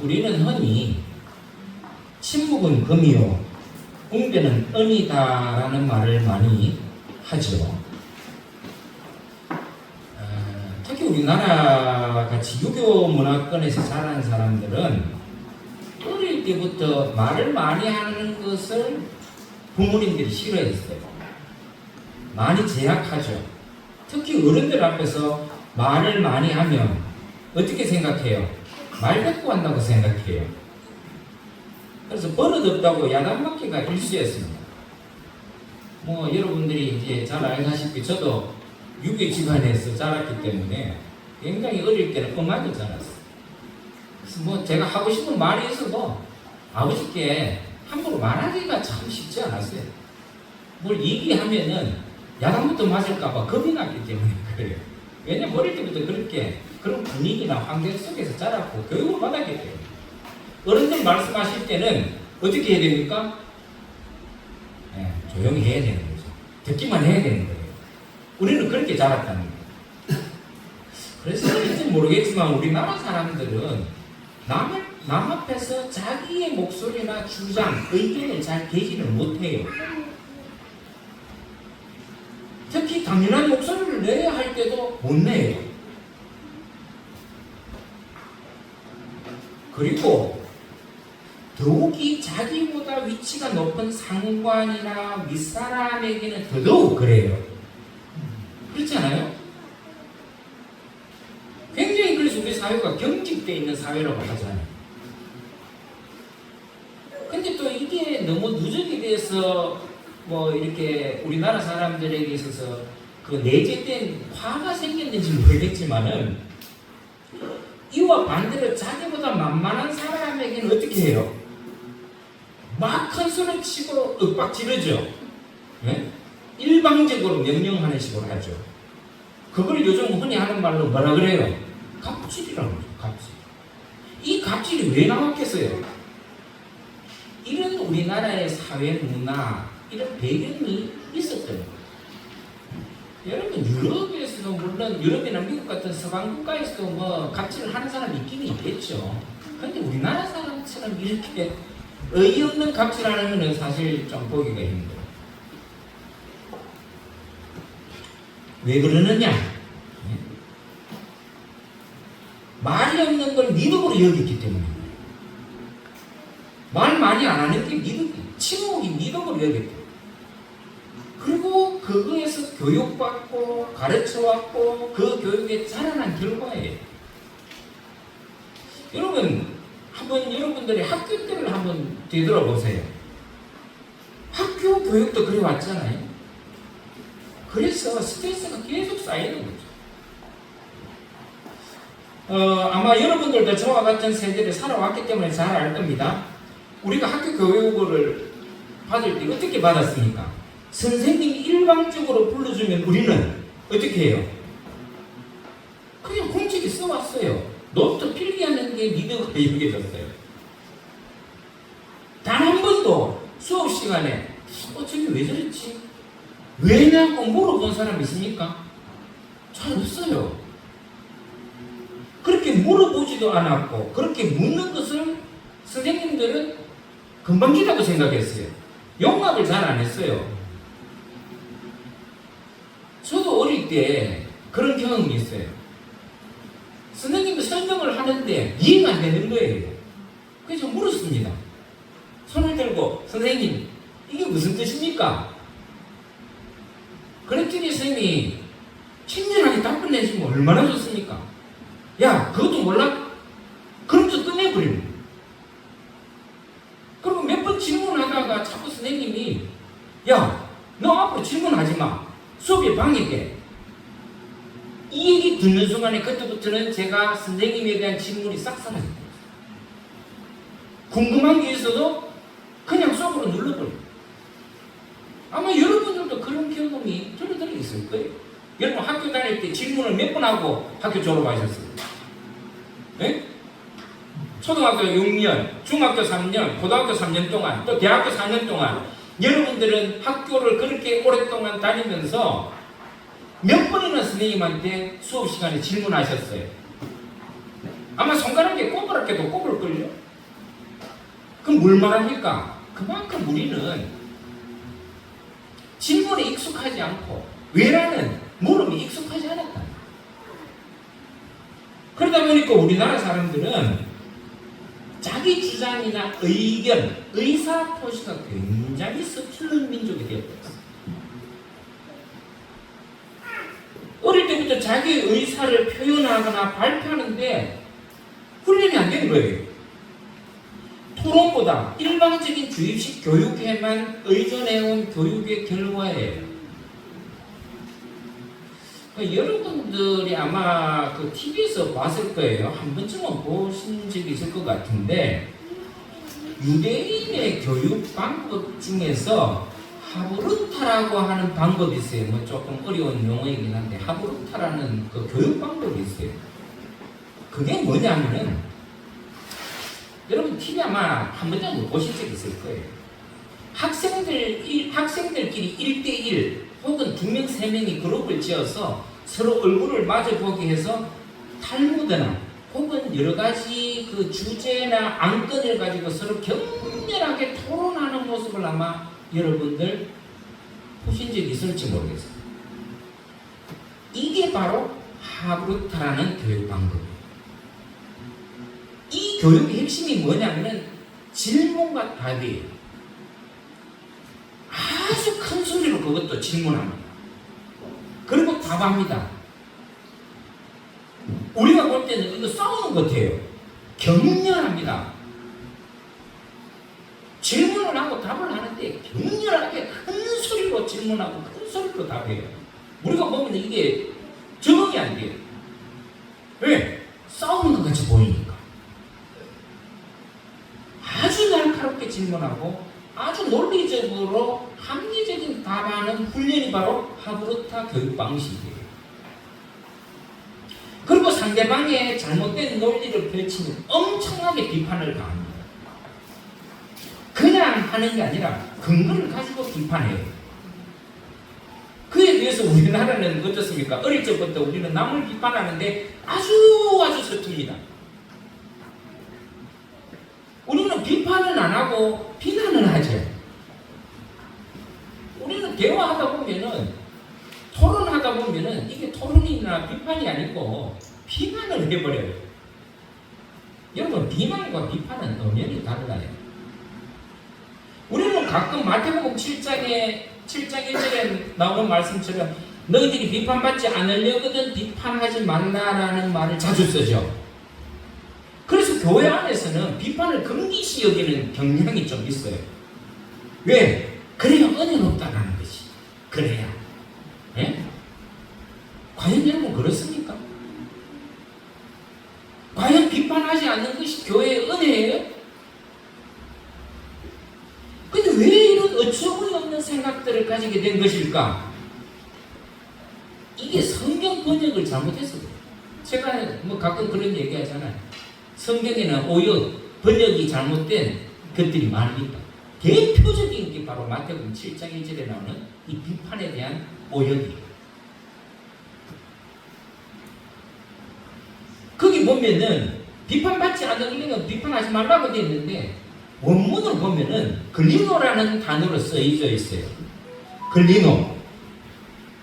우리는 흔히 침묵은 금이요 웅변은 은이다라는 말을 많이 하죠. 특히 우리나라 같이 유교 문화권에서 자란 사람들은 어릴 때부터 말을 많이 하는 것을 부모님들이 싫어했어요. 많이 제약하죠. 특히 어른들 앞에서 말을 많이 하면 어떻게 생각해요? 말 뱉고 한다고 생각해요. 그래서 버릇없다고 야단맞기가 일쑤였습니다. 뭐 여러분들이 이제 잘 알다시피 저도 유교 집안에서 자랐기 때문에 굉장히 어릴 때는 엄하게 자랐어요. 그래서 뭐 제가 하고 싶은 말이 있어도 아버지께 함부로 말하기가 참 쉽지 않았어요. 뭘 얘기하면은 야단부터 맞을까봐 겁이 났기 때문에 그래요. 왜냐면 어릴 때부터 그렇게 그런 분위기나 환경 속에서 자랐고 교육을 받았기 때문에. 어른들 말씀하실 때는 어떻게 해야 됩니까? 네, 조용히 해야 되는 거죠. 듣기만 해야 되는 거예요. 우리는 그렇게 자랐다는 거예요. 그래서 그런지 모르겠지만 우리나라 사람들은 남 앞에서 자기의 목소리나 주장, 의견을 잘 개지를 못해요. 특히 당연한 목소리를 내야 할 때도 못 내요. 그리고 더욱이 자기보다 위치가 높은 상관이나 윗사람에게는 더더욱 그래요. 그렇지 않아요? 굉장히 그래서 우리 사회가 경직되어 있는 사회라고 하잖아요. 근데 또 이게 너무 누적이 돼서 뭐 이렇게 우리나라 사람들에게 있어서 그 내재된 화가 생겼는지 모르겠지만은 이와 반대로 자기보다 만만한 사람에게는 어떻게 해요? 막 큰 소리 치고 윽박 지르죠. 네? 일방적으로 명령하는 식으로 하죠. 그걸 요즘 흔히 하는 말로 뭐라 그래요? 갑질이라고 하죠. 갑질. 이 갑질이 왜 나왔겠어요? 이런 우리나라의 사회 문화, 이런 배경이 있었던 거예요. 여러분 유럽에서도 물론 유럽이나 미국 같은 서방 국가에서도 뭐 갑질을 하는 사람이 있긴 있겠죠. 그런데 우리나라 사람처럼 이렇게 어이없는 갑질하는 것은 사실 좀 보기가 힘들어요. 왜 그러느냐? 말이 없는 걸 미덕으로 여겼기 때문에. 말 많이 안 하는 게 미덕이, 침묵이 미덕으로 여겼기 때문에. 그리고 그거에서 교육받고 가르쳐왔고 그 교육에 자라난 결과예요. 여러분 한번 여러분들의 학교 때를 한번 되돌아보세요. 학교 교육도 그래 왔잖아요. 그래서 스트레스가 계속 쌓이는 거죠. 아마 여러분들도 저와 같은 세대를 살아왔기 때문에 잘 알 겁니다. 우리가 학교 교육을 받을 때 어떻게 받았습니까? 선생님이 일방적으로 불러주면 우리는 어떻게 해요? 그냥 공책에 써왔어요. 노트 필기하는 게 미덕으로 여겨졌어요. 단 한 번도 수업 시간에 저게 왜 저랬지? 왜냐고 물어본 사람 있습니까? 잘 없어요. 그렇게 물어보지도 않았고 그렇게 묻는 것을 선생님들은 금방지다고 생각했어요. 용납을 잘 안 했어요. 저도 어릴 때 그런 경험이 있어요. 선생님이 설명을 하는데 이해가 안 되는 거예요. 그래서 물었습니다. 손을 들고 선생님 이게 무슨 뜻입니까? 그랬더니 선생님이 친절하게 답을 내주면 얼마나 좋습니까? 야 그것도 몰라? 그러면서 끝내버리는 거예요. 그리고 몇 번 질문하다가 자꾸 선생님이 야 너 앞으로 질문하지 마. 수업에 방해돼. 이 얘기 듣는 순간에 그때부터는 제가 선생님에 대한 질문이 싹 사라집니다. 궁금한 게 있어도 그냥 수업으로 눌러버려요. 아마 여러분들도 그런 경험이 들어 있을 거예요. 여러분 학교 다닐 때 질문을 몇 번 하고 학교 졸업하셨어요? 네? 초등학교 6년, 중학교 3년, 고등학교 3년 동안, 또 대학교 4년 동안 여러분들은 학교를 그렇게 오랫동안 다니면서 몇 번이나 선생님한테 수업 시간에 질문하셨어요? 아마 손가락에 꼽으라 해도 꼽을걸요? 그럼 뭘 말합니까? 그만큼 우리는 질문에 익숙하지 않고 왜라는 물음에 익숙하지 않았다. 그러다 보니까 우리나라 사람들은 자기 주장이나 의견, 의사표시가 굉장히 서투른 민족이 되어버렸어요. 어릴 때부터 자기의 의사를 표현하거나 발표하는데 훈련이 안 되는 거예요. 토론보다 일방적인 주입식 교육에만 의존해온 교육의 결과예요. 여러분들이 아마 그 TV에서 봤을 거예요. 한 번쯤은 보신 적이 있을 것 같은데, 유대인의 교육 방법 중에서 하브루타라고 하는 방법이 있어요. 뭐 조금 어려운 용어이긴 한데 하브루타라는 그 교육 방법이 있어요. 그게 뭐냐면은 여러분 TV 아마 한 번쯤은 보신 적 있을 거예요. 학생들끼리 1대1 혹은 2명, 3명이 그룹을 지어서 서로 얼굴을 마주보게 해서 탈무드나 혹은 여러 가지 그 주제나 안건을 가지고 서로 격렬하게 토론하는 모습을 아마 여러분들 보신 적이 있을지 모르겠어요. 이게 바로 하브루타라는 교육 방법이에요. 이 교육의 핵심이 뭐냐면 질문과 답이에요. 아주 큰 소리로 그것도 질문합니다. 그리고 답합니다. 우리가 볼 때는 이거 싸우는 것 같아요. 격렬합니다. 질문을 하고 답을 하는데 격렬하게 큰 소리로 질문하고 큰 소리로 답해요. 우리가 보면 이게 적응이 안 돼요. 왜? 싸우는 것 같이 보이니까. 아주 날카롭게 질문하고 아주 논리적으로 합리적인 답하는 훈련이 바로 하브루타 교육 방식이에요. 그리고 상대방의 잘못된 논리를 펼치면 엄청나게 비판을 가합니다. 그냥 하는 게 아니라 근거를 가지고 비판해요. 그에 비해서 우리나라는 어떻습니까? 어릴 적부터 우리는 남을 비판하는데 아주 서툽니다. 우리는 비판은 안 하고 비난을 하죠. 우리는 대화하다 보면은 토론하다 보면은 이게 토론이나 비판이 아니고 비난을 해버려요. 여러분 비난과 비판은 엄연히 달라요. 우리는 가끔 마태복음 7장 1절에 나오는 말씀처럼 너희들이 비판받지 않으려거든 비판하지 말라라는 말을 자주 쓰죠. 그래서 교회 안에서는 비판을 금기시 여기는 경향이 좀 있어요. 왜? 그래야 은혜가 없다라는 것이. 그래야. 예? 과연 여러분 그렇습니까? 과연 비판하지 않는 것이 교회의 은혜예요? 근데 왜 이런 어처구니없는 생각들을 가지게 된 것일까? 이게 성경 번역을 잘못해서 그래요. 제가 뭐 가끔 그런 얘기 하잖아요. 성경에는 오히려 번역이 잘못된 것들이 많으니까. 대표적인 게 바로 마태복음 7장 1절에 나오는 이 비판에 대한 오역이에요. 거기 보면은 비판받지 않으려면 비판하지 말라고 되어 있는데 원문을 보면은 글리노라는 단어로 쓰여져 있어요. 글리노.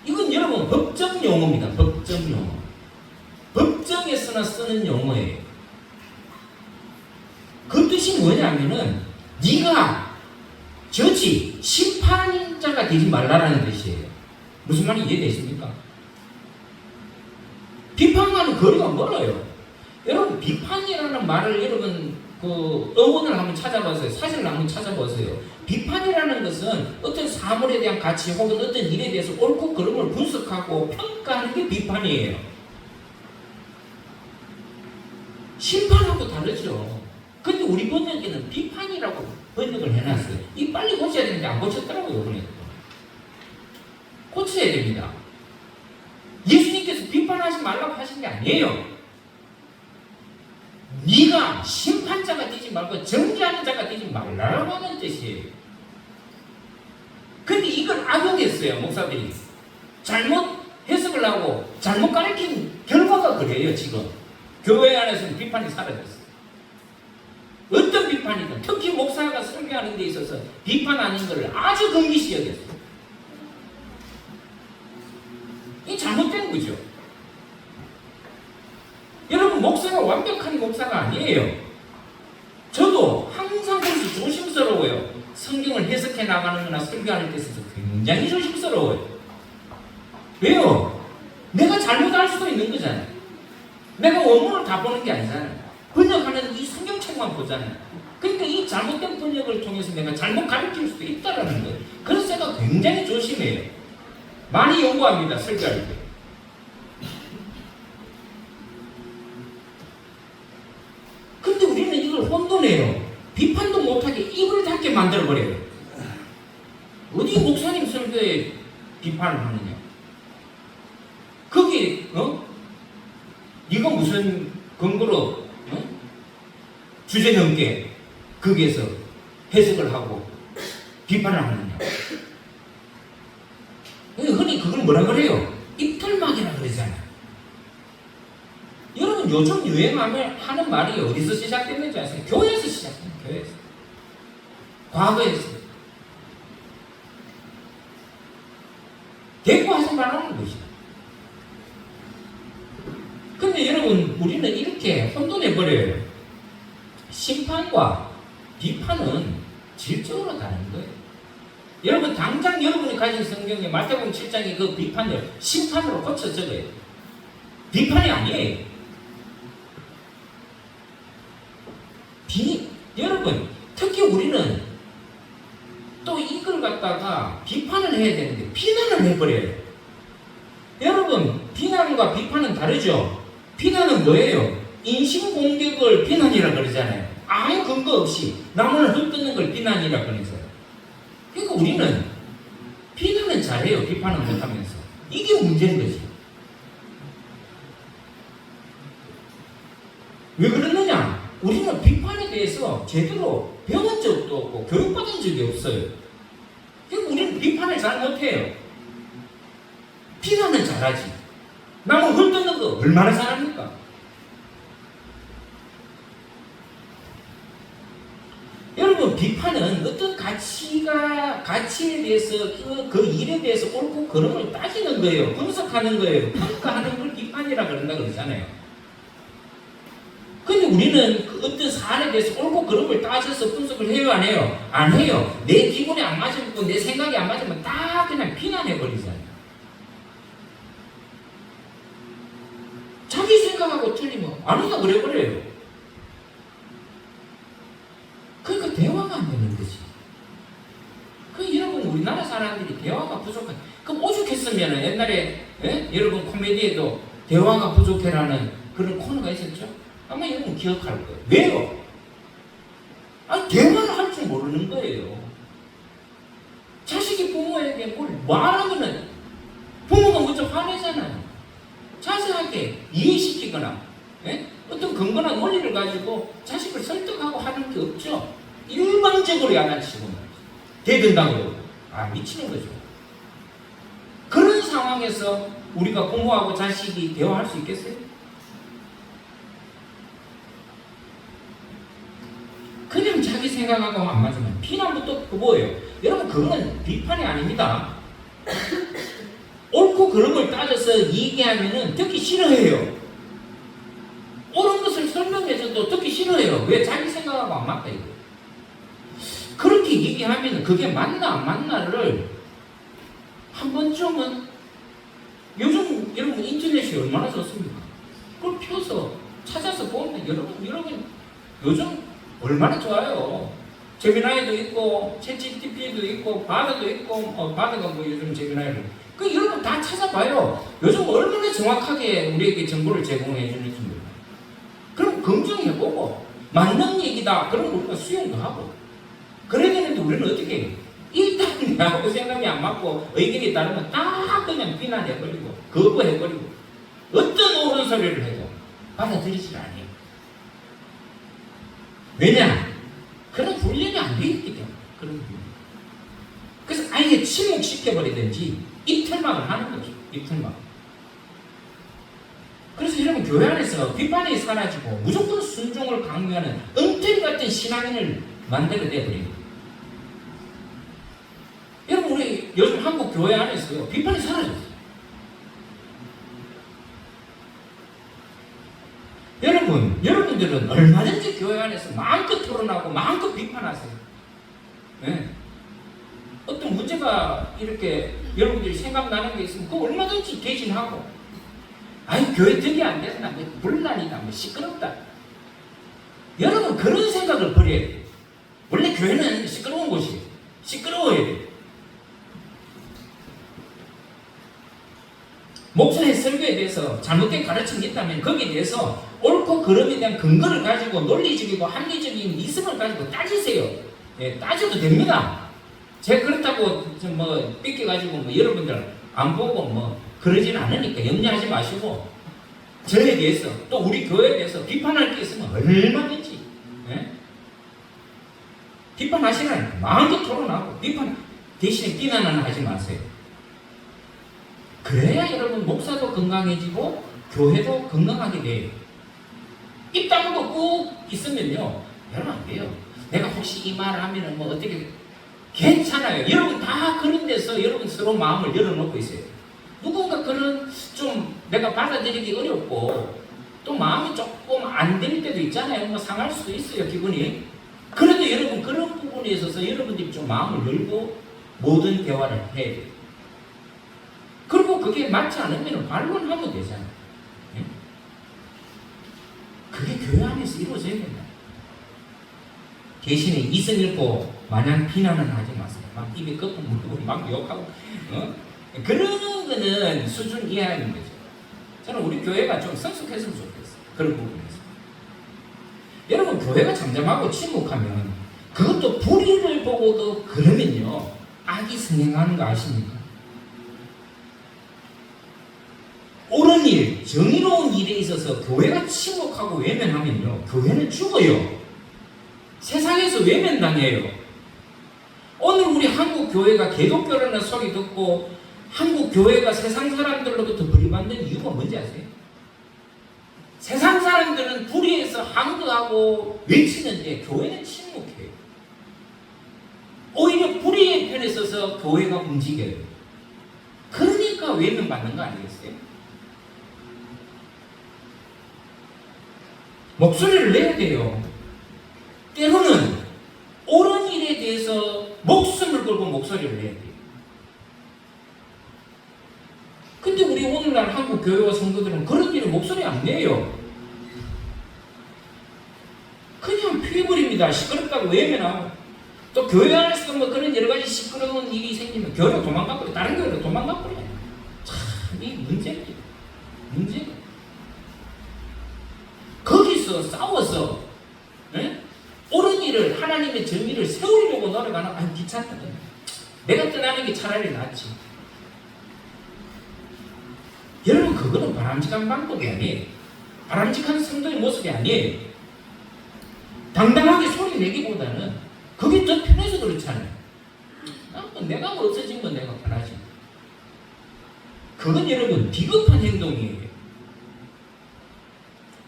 이건 여러분 법정 용어입니다. 법정 용어. 법정에서나 쓰는 용어예요. 그 뜻이 뭐냐면은 네가 저지 심판자가 되지 말라라는 뜻이에요. 무슨 말이 이해되십니까? 비판과는 거리가 멀어요. 여러분 비판이라는 말을 여러분 그 어원을 한번 찾아보세요. 사실을 한번 찾아보세요. 비판이라는 것은 어떤 사물에 대한 가치 혹은 어떤 일에 대해서 옳고 그름을 분석하고 평가하는 게 비판이에요. 심판하고 다르죠. 근데 우리 번역에는 비판이라고 번역을 해놨어요. 이 빨리 고쳐야 되는데 안 고쳤더라고요. 이번에 고쳐야 됩니다. 예수님께서 비판하지 말라고 하신 게 아니에요. 네가 심판자가 되지 말고 정죄하는 자가 되지 말라고 하는 뜻이에요. 근데 이걸 악용했어요. 목사들이 잘못 해석을 하고 잘못 가르친 결과가 그래요. 지금 교회 안에서는 비판이 사라졌어요. 어떤 비판이든 특히 목사가 설교하는 데 있어서 비판 아닌 것을 아주 금기시 여겼어요. 이 잘못된 거죠. 여러분, 목사가 완벽한 목사가 아니에요. 저도 항상 그래서 조심스러워요. 성경을 해석해 나가는 거나 설교하는 데 있어서 굉장히 조심스러워요. 왜요? 내가 잘못할 수도 있는 거잖아요. 내가 원문을 다 보는 게 아니잖아요. 번역하는 이 성경책만 보잖아요. 그러니까 이 잘못된 번역을 통해서 내가 잘못 가르칠 수도 있다는 거예요. 그래서 제가 굉장히 조심해요. 많이 연구합니다, 설교할 때. 근데 우리는 이걸 혼돈해요. 비판도 못하게 입을 닫게 만들어버려요. 어디 목사님 설교에 비판을 하느냐? 거기 이거 무슨 근거로 주제 넘게 거기에서 해석을 하고 비판을 하느냐? 흔히 그걸 뭐라 그래요? 입틀막이라 그러잖아요. 여러분, 요즘 유행하는 말이 어디서 시작됐는지 아세요? 교회에서 시작돼요. 교회에서. 과거에서. 대꾸하지 말라는 것이죠. 근데 여러분, 우리는 이렇게 혼돈해버려요. 심판과 비판은 질적으로 다른 거예요. 여러분, 당장 여러분이 가진 성경에 마태복음 7장의 그 비판을 심판으로 고쳐 적어요. 비판이 아니에요. 여러분, 특히 우리는 또 이걸 갖다가 비판을 해야 되는데 비난을 해버려요. 여러분, 비난과 비판은 다르죠? 비난은 뭐예요? 인신공격을 비난이라 그러잖아요. 아무 근거 없이 남을 헐뜯는 걸 비난이라 그러잖아요. 그러니까 우리는 비난은 잘해요. 비판은 못하면서. 이게 문제인 거지. 왜 그러느냐? 우리는 비판에 대해서 제대로 배운 적도 없고 교육받은 적이 없어요. 그러니까 우리는 비판을 잘 못해요. 비난은 잘하지. 남을 헐뜯는 거 얼마나 잘합니까? 여러분, 비판은 어떤 가치에 대해서 그 일에 대해서 옳고 그름을 따지는 거예요. 분석하는 거예요. 평가하는 걸 비판이라 그런다 그러잖아요. 근데 우리는 그 어떤 사안에 대해서 옳고 그름을 따져서 분석을 해요, 안 해요? 안 해요. 내 기분에 안 맞으면, 내 생각이 안 맞으면 딱 그냥 비난해버리잖아요. 자기 생각하고 틀리면 아니야 그래버려요. 그러니까 대화가 안 되는 거지. 그 여러분, 우리나라 사람들이 대화가 부족한. 그럼 오죽했으면 옛날에 여러분 코미디에도 대화가 부족해라는 그런 코너가 있었죠. 아마 여러분 기억할 거예요. 왜요? 아니, 대화를 할 줄 모르는 거예요. 자식이 부모에게 뭘 말하면은 부모가 먼저 화내잖아요. 자세하게 이해시키거나 어떤 근거나 논리를 가지고 자식을 설득하고 하는 게 없죠. 일방적으로 야단치고 대든다고 그러고 미치는 거죠. 그런 상황에서 우리가 부모하고 자식이 대화할 수 있겠어요? 그냥 자기 생각하고 안 맞으면 비난부터 뭐예요? 여러분, 그거는 비판이 아닙니다. 옳고 그름을 따져서 얘기하면은 듣기 싫어해요. 옳은 것을 설명해서도 듣기 싫어해요. 왜? 자기 생각하고 안 맞다 이거. 그렇게 얘기하면 그게 맞나 안 맞나를 한 번쯤은, 요즘 여러분 인터넷이 얼마나 좋습니까? 그걸 펴서 찾아서 보면 여러분 요즘 얼마나 좋아요. 제미나이도 있고 챗GPT도 있고 바드도 있고 바드가 뭐 요즘 제미나이를 그 여러분 다 찾아봐요. 요즘 얼마나 정확하게 우리에게 정보를 제공해 주는지 몰라요. 그럼 검증해보고 맞는 얘기다 그럼 우리가 수용도 하고 그래야 되는데 우리는 어떻게 해요? 일단 나하고 생각이 안 맞고 의견이 다르면 딱 그냥 비난해버리고 거부해버리고 어떤 옳은 소리를 해도 받아들이질 않아요. 왜냐? 그런 훈련이 안 되어 있기 때문에. 그런 훈련. 그래서 아예 침묵시켜버리든지 입틀막을 하는 거죠. 입틀막. 그래서 여러분 교회 안에서 비판이 사라지고 무조건 순종을 강요하는 엉터리 같은 신앙인을 만들어내 버립니다. 여러분, 우리 요즘 한국 교회 안에서요, 비판이 사라졌어요. 여러분들은 얼마든지 교회 안에서 마음껏 토론하고 마음껏 비판하세요. 네. 어떤 문제가 이렇게 여러분들이 생각나는 게 있으면 그거 얼마든지 개진하고, 아니 교회 덕이 안 된다, 뭐 분란이다, 뭐 시끄럽다. 여러분, 그런 생각을 버려야 돼요. 원래 교회는 시끄러운 곳이에요. 시끄러워야 돼요. 목사의 설교에 대해서 잘못된 가르침이 있다면 거기에 대해서 옳고 그름에 대한 근거를 가지고 논리적이고 합리적인 이성을 가지고 따지세요. 예, 따져도 됩니다. 제가 그렇다고 뭐 삐껴가지고 뭐 여러분들 안 보고 뭐 그러진 않으니까 염려하지 마시고, 저에 대해서 또 우리 교회에 대해서 비판할 게 있으면 얼마든지, 예? 비판하시라니까. 마음껏 토론하고 비판 대신에 비난은 하지 마세요. 그래야 여러분 목사도 건강해지고 교회도 건강하게 돼요. 입 다물고 꾹 있으면요, 여러분 안 돼요. 내가 혹시 이 말을 하면은 뭐 어떻게, 괜찮아요. 여러분 다 그런 데서 여러분 서로 마음을 열어놓고 있어요. 누군가 그런 좀 내가 받아들이기 어렵고 또 마음이 조금 안 될 때도 있잖아요. 뭐 상할 수도 있어요, 기분이. 그래도 여러분 그런 부분에 있어서 여러분들이 좀 마음을 열고 모든 대화를 해야 돼요. 그리고 그게 맞지 않으면 반론하면 되잖아요. 네? 그게 교회 안에서 이루어져야 된다. 대신에 이성 읽고 마냥 비난은 하지 마세요. 막 입에 거품 물고 막 욕하고, 그런 거는 수준 이하인 거죠. 저는 우리 교회가 좀 성숙했으면 좋겠어요. 그런 부분에서. 여러분, 교회가 잠잠하고 침묵하면 그것도 불의를 보고도 그러면요, 악이 성행하는 거 아십니까? 옳은 일, 정의로운 일에 있어서 교회가 침묵하고 외면하면요, 교회는 죽어요. 세상에서 외면당해요. 오늘 우리 한국 교회가 개독교라는 소리 듣고 한국 교회가 세상 사람들로부터 버림받는 이유가 뭔지 아세요? 세상 사람들은 불의해서 항거하고 외치는데 교회는 침묵해요. 오히려 불의의 편에 서서 교회가 움직여요. 그러니까 외면받는 거 아니겠어요? 목소리를 내야 돼요. 때로는 옳은 일에 대해서 목숨을 걸고 목소리를 내야 돼요. 근데 우리 오늘날 한국 교회와 성도들은 그런 일에 목소리 안 내요. 그냥 피해버립니다. 시끄럽다고 외면하고. 또 교회 안에서 뭐 그런 여러 가지 시끄러운 일이 생기면 교회로 도망가버려. 다른 교회로 도망가버려. 참, 이 문제입니다. 문제. 거기서 싸워서, 네? 옳은 일을, 하나님의 정의를 세우려고 노력하는, 아유 귀찮다. 내가 떠나는 게 차라리 낫지. 여러분, 그거는 바람직한 방법이 아니에요. 바람직한 성도의 모습이 아니에요. 당당하게 소리 내기보다는 그게 더 편해서 그렇잖아요. 내가 뭐 없어진 건 내가 편하지. 그건 여러분 비겁한 행동이에요.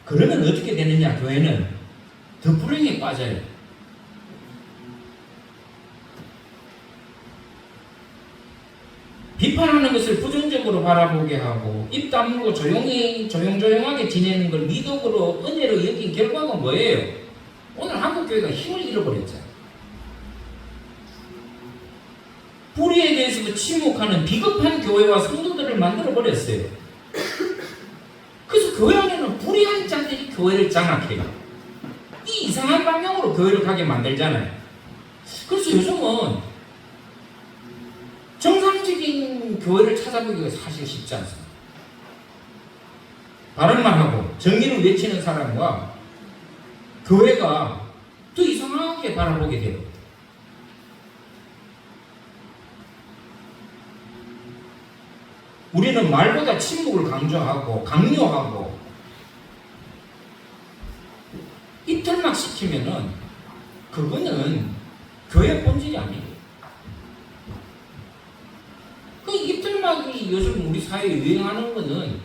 그러면 어떻게 되느냐? 교회는 더 불행에 빠져요. 비판하는 것을 부정적으로 바라보게 하고 입 다물고 조용조용하게 지내는 걸 미덕으로 은혜로 여긴 결과가 뭐예요? 오늘 한국교회가 힘을 잃어버렸잖아요. 불의에 대해서 침묵하는 비겁한 교회와 성도들을 만들어버렸어요. 그래서 교회 안에는 불의한 자들이 교회를 장악해요. 이 이상한 방향으로 교회를 가게 만들잖아요. 그래서 요즘은 정상적인 교회를 찾아보기가 사실 쉽지 않습니다. 바른 말하고 정의를 외치는 사람과 교회가 또 이상하게 바라보게 돼요. 우리는 말보다 침묵을 강조하고 강요하고 이틀막 시키면은 그거는 교회 본질이 아니에요. 그 이틀막이 요즘 우리 사회에 유행하는 거는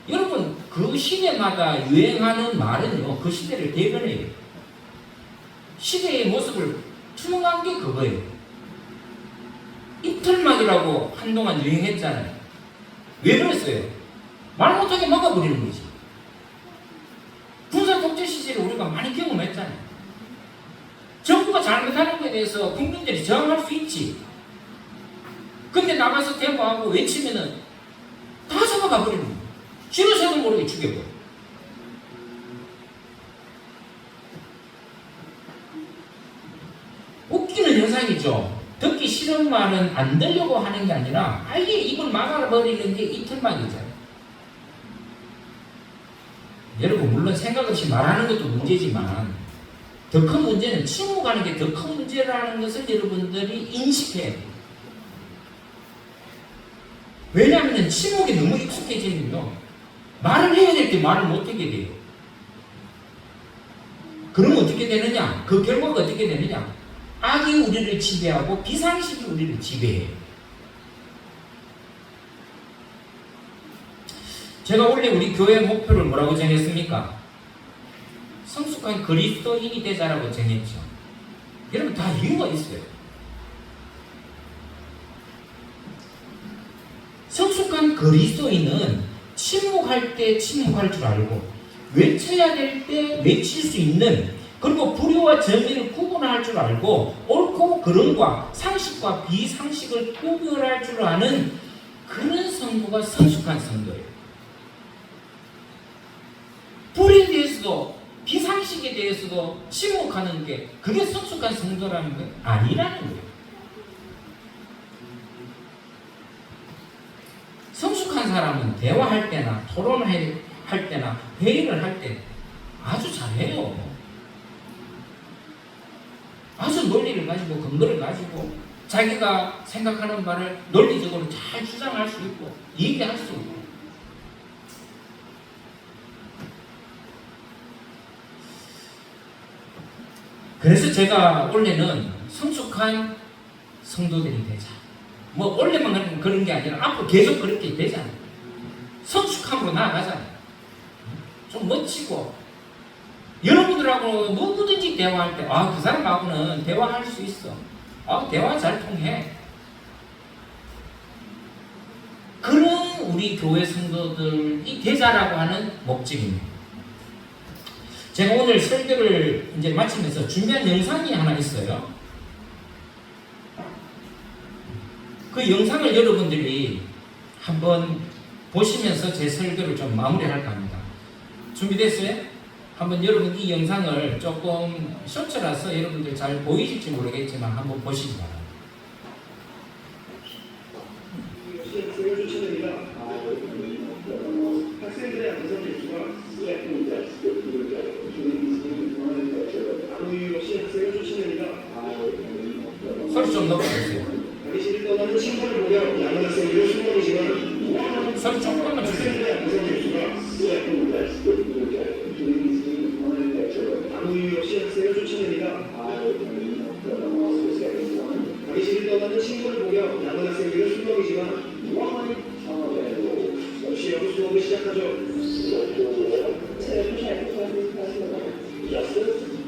여러분 그 시대마다 유행하는 말은요, 그 시대를 대변해요. 시대의 모습을 투영한 게 그거예요. 이틀막이라고 한동안 유행했잖아요. 왜 그랬어요? 말 못하게 막아버리는 거지. 군사 독재 시절에 우리가 많이 경험했잖아요. 정부가 잘못하는 것에 대해서 국민들이 저항할 수 있지. 근데 나가서 데모하고 외치면은 다 잡아가 버리는 거예요. 싫어서도 모르게 죽여버려. 웃기는 현상이죠. 듣기 싫은 말은 안 들려고 하는 게 아니라 아예 입을 막아버리는 게 이틀막이잖아요. 여러분, 물론 생각 없이 말하는 것도 문제지만 더 큰 문제는 침묵하는 게 더 큰 문제라는 것을 여러분들이 인식해야 돼요. 왜냐하면 침묵이 너무 익숙해지면요, 말을 해야 될 때 말을 못하게 돼요. 그럼 어떻게 되느냐? 그 결과가 어떻게 되느냐? 악이 우리를 지배하고 비상식이 우리를 지배해요. 제가 원래 우리 교회 목표를 뭐라고 정했습니까? 성숙한 그리스도인이 되자라고 정했죠. 여러분, 다 이유가 있어요. 성숙한 그리스도인은 침묵할 때 침묵할 줄 알고, 외쳐야 될 때 외칠 수 있는, 그리고 불의와 정의를 구분할 줄 알고, 옳고 그름과 상식과 비상식을 구별할 줄 아는 그런 성도가 성숙한 성도예요. 불의에 대해서도 비상식에 대해서도 침묵하는 게 그게 성숙한 성도라는 게 아니라는 거예요. 성숙한 사람은 대화할 때나 토론할 때나 회의를 할 때 아주 잘해요. 아주 논리를 가지고 근거를 가지고 자기가 생각하는 말을 논리적으로 잘 주장할 수 있고 얘기할 수 있고. 그래서 제가 원래는 성숙한 성도들이 되자. 뭐 원래만 그런 게 아니라 앞으로 계속 그렇게 되잖아요. 성숙함으로 나아가잖아요. 좀 멋지고, 여러분들하고 누구든지 대화할 때 그 사람하고는 대화할 수 있어. 대화 잘 통해. 그런 우리 교회 성도들이 되자라고 하는 목적입니다. 제가 오늘 설교를 이제 마치면서 준비한 영상이 하나 있어요. 그 영상을 여러분들이 한번 보시면서 제 설교를 좀 마무리할까 합니다. 준비됐어요? 한번 여러분 이 영상을 조금 쇼츠라서 여러분들 잘 보이실지 모르겠지만 한번 보시기 바랍니다. 학생들의 안전 교수가 학생을 쫓아냅니다. 소리 좀 높여주세요. 강의실을 떠나는 친구를 보며 양은 학생들을 수고하지만 소리 조금만 주세요. 학생들의 안전 교수가 아무 이유 없이 학생을 쫓아냅니다. 강의실을 떠나는 친구를 보며 양은 학생들을 수고하지만 역시 여기 수업을 시작하죠.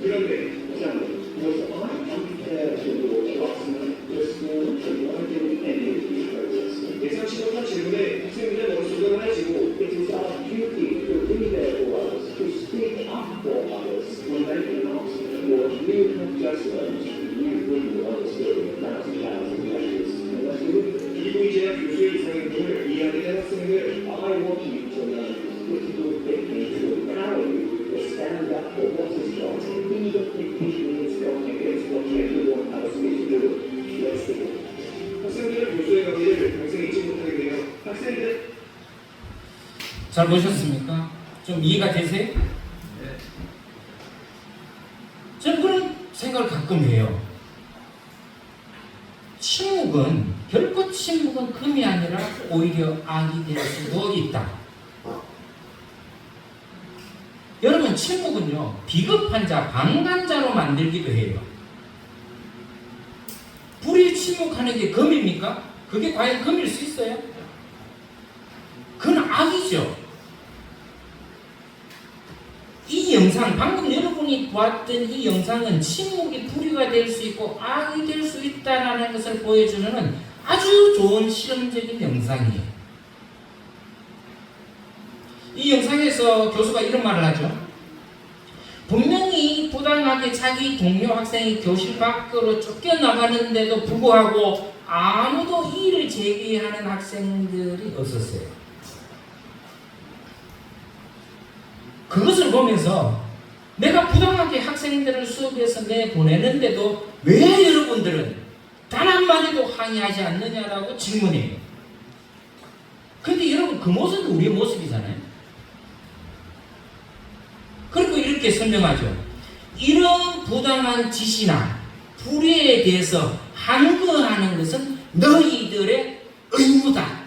그런데 예상치 못한 질문에 학생들의 머릿속은 하얘지고 그리고 이제야 교수의 이상행동을 이해하게 된 학생들 학생들은 교수의 강의를 평생 잊지 못하게 되며 학생들 잘 보셨습니까? 좀 이해가 되세요? 네. 저는 그런 생각을 가끔 해요. 침묵은 결코 침묵은 금이 아니라 오히려 악이 될 수도 있다. 여러분, 침묵은요 비겁한 자, 방관자로 만들기도 해요. 불이 침묵하는 게 금입니까? 그게 과연 금일 수 있어요? 그건 악이죠. 영상, 방금 여러분이 보았던 이 영상은 침묵이 불의가 될 수 있고 악이 될 수 있다는 것을 보여주는 아주 좋은 실험적인 영상이에요. 이 영상에서 교수가 이런 말을 하죠. 분명히 부당하게 자기 동료 학생이 교실 밖으로 쫓겨나가는데도 불구하고 아무도 이의를 제기하는 학생들이 없었어요. 그것을 보면서 내가 부당하게 학생들을 수업에서 내보내는데도 왜 여러분들은 단 한마디도 항의하지 않느냐라고 질문해요. 근데 여러분 그 모습이 우리의 모습이잖아요. 그리고 이렇게 설명하죠. 이런 부당한 짓이나 불의에 대해서 항거하는 것은 너희들의 의무다.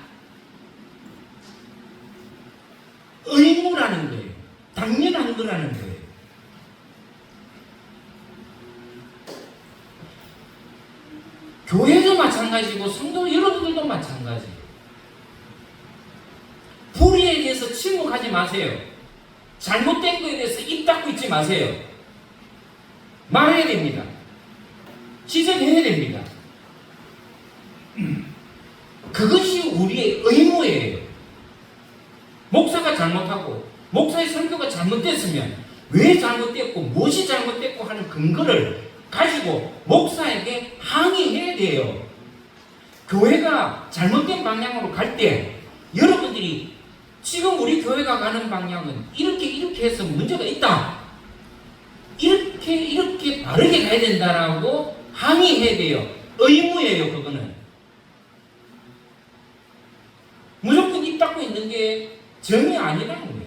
의무라는 거예요. 당연한 거라는 거예요. 교회도 마찬가지고 성도 여러분들도 마찬가지예요. 불의에 대해서 침묵하지 마세요. 잘못된 거에 대해서 입 닫고 있지 마세요. 말해야 됩니다. 지적해야 됩니다. 그것이 우리의 의무예요. 목사가 잘못하고 목사의 설교가 잘못됐으면 왜 잘못됐고 무엇이 잘못됐고 하는 근거를 가지고 목사에게 항의해야 돼요. 교회가 잘못된 방향으로 갈 때 여러분들이 지금 우리 교회가 가는 방향은 이렇게 해서 문제가 있다. 이렇게 바르게 가야 된다라고 항의해야 돼요. 의무예요, 그거는. 무조건 입 닫고 있는 게 정이 아니라는 거예요.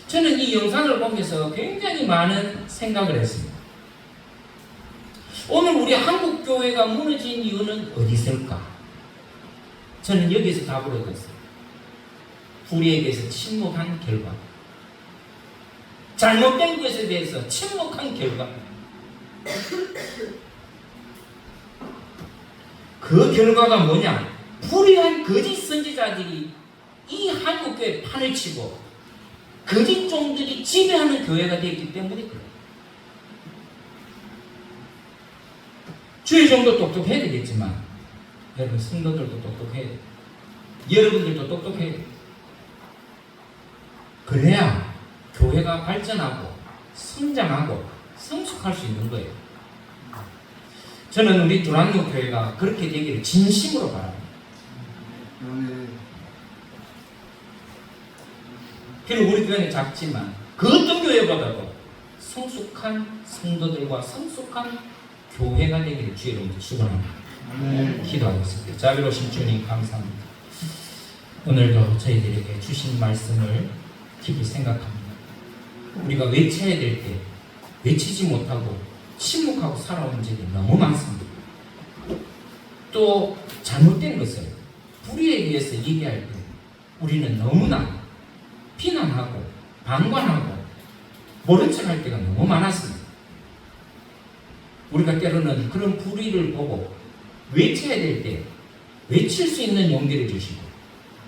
저는 이 영상을 보면서 굉장히 많은 생각을 했습니다. 오늘 우리 한국 교회가 무너진 이유는 어디 있을까? 저는 여기서 답을 얻었어요. 불의에 대해서 침묵한 결과. 잘못된 것에 대해서 침묵한 결과. 그 결과가 뭐냐? 불의한 거짓 선지자들이 이 한국교회에 판을 치고 거짓 종들이 지배하는 교회가 되었기 때문에 그래요. 주의 종도 똑똑해야 되겠지만 여러분 성도들도 똑똑해야 돼요. 여러분들도 똑똑해야 돼요. 그래야 교회가 발전하고 성장하고 성숙할 수 있는 거예요. 저는 우리 두란노 교회가 그렇게 되기를 진심으로 바랍니다. 비록 우리 교회는 작지만 그 어떤 교회보다도 성숙한 성도들과 성숙한 교회가 되기를 주의 이름으로 축원합니다. 기도하겠습니다. 자비로우신 주님 감사합니다. 오늘도 저희들에게 주신 말씀을 깊이 생각합니다. 우리가 외쳐야 될 때 외치지 못하고 침묵하고 살아온 적이 너무 많습니다. 또 잘못된 것을 불의에 의해서 얘기할 때 우리는 너무나 비난하고 방관하고 모른 척할 때가 너무 많았습니다. 우리가 때로는 그런 불의를 보고 외쳐야 될 때 외칠 수 있는 용기를 주시고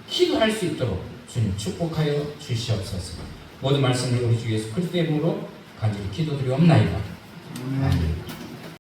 기도할 수 있도록 주님 축복하여 주시옵소서. 모든 말씀을 우리 주 예수 그리스도의 이름으로 간절히 기도드리옵나이다. 아멘.